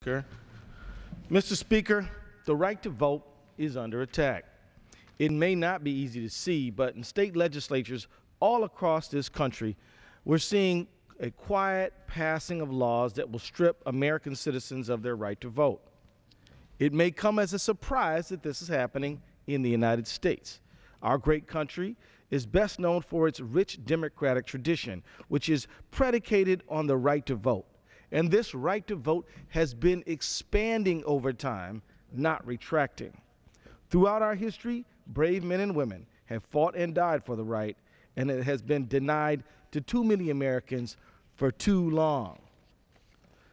Speaker. Mr. Speaker, the right to vote is under attack. It may not be easy to see, but in state legislatures all across this country, we're seeing a quiet passing of laws that will strip American citizens of their right to vote. It may come as a surprise that this is happening in the United States. Our great country is best known for its rich democratic tradition, which is predicated on the right to vote. And this right to vote has been expanding over time, not retracting. Throughout our history, brave men and women have fought and died for the right, and it has been denied to too many Americans for too long.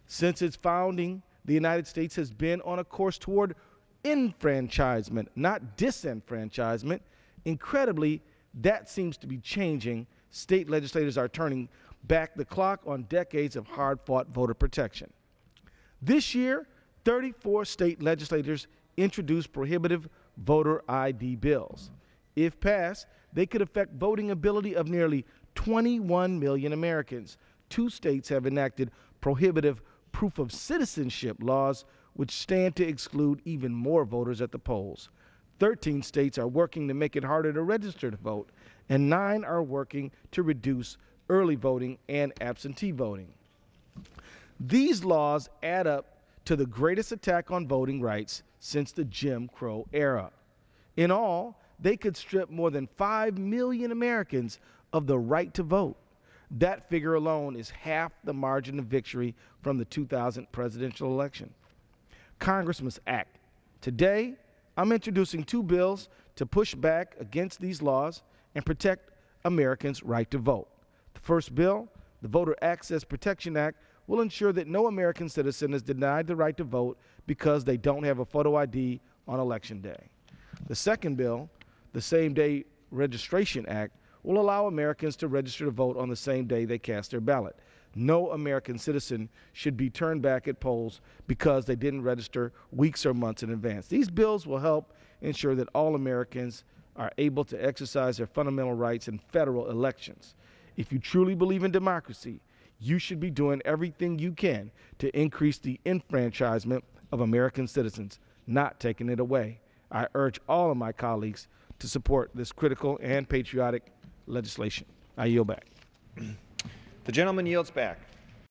Since its founding, the United States has been on a course toward enfranchisement, not disenfranchisement. Incredibly, that seems to be changing. State legislators are turning back the clock on decades of hard-fought voter protection. This year, 34 state legislators introduced prohibitive voter ID bills. If passed, they could affect voting ability of nearly 21 million Americans. 2 states have enacted prohibitive proof of citizenship laws, which stand to exclude even more voters at the polls. 13 states are working to make it harder to register to vote, and 9 are working to reduce early voting and absentee voting. These laws add up to the greatest attack on voting rights since the Jim Crow era. In all, they could strip more than 5 million Americans of the right to vote. That figure alone is half the margin of victory from the 2000 presidential election. Congress must act. Today, I'm introducing 2 bills to push back against these laws and protect Americans' right to vote. The first bill, the Voter Access Protection Act, will ensure that no American citizen is denied the right to vote because they don't have a photo ID on Election Day. The second bill, the Same-Day Registration Act, will allow Americans to register to vote on the same day they cast their ballot. No American citizen should be turned back at polls because they didn't register weeks or months in advance. These bills will help ensure that all Americans are able to exercise their fundamental rights in federal elections. If you truly believe in democracy, you should be doing everything you can to increase the enfranchisement of American citizens, not taking it away. I urge all of my colleagues to support this critical and patriotic legislation. I yield back. The gentleman yields back.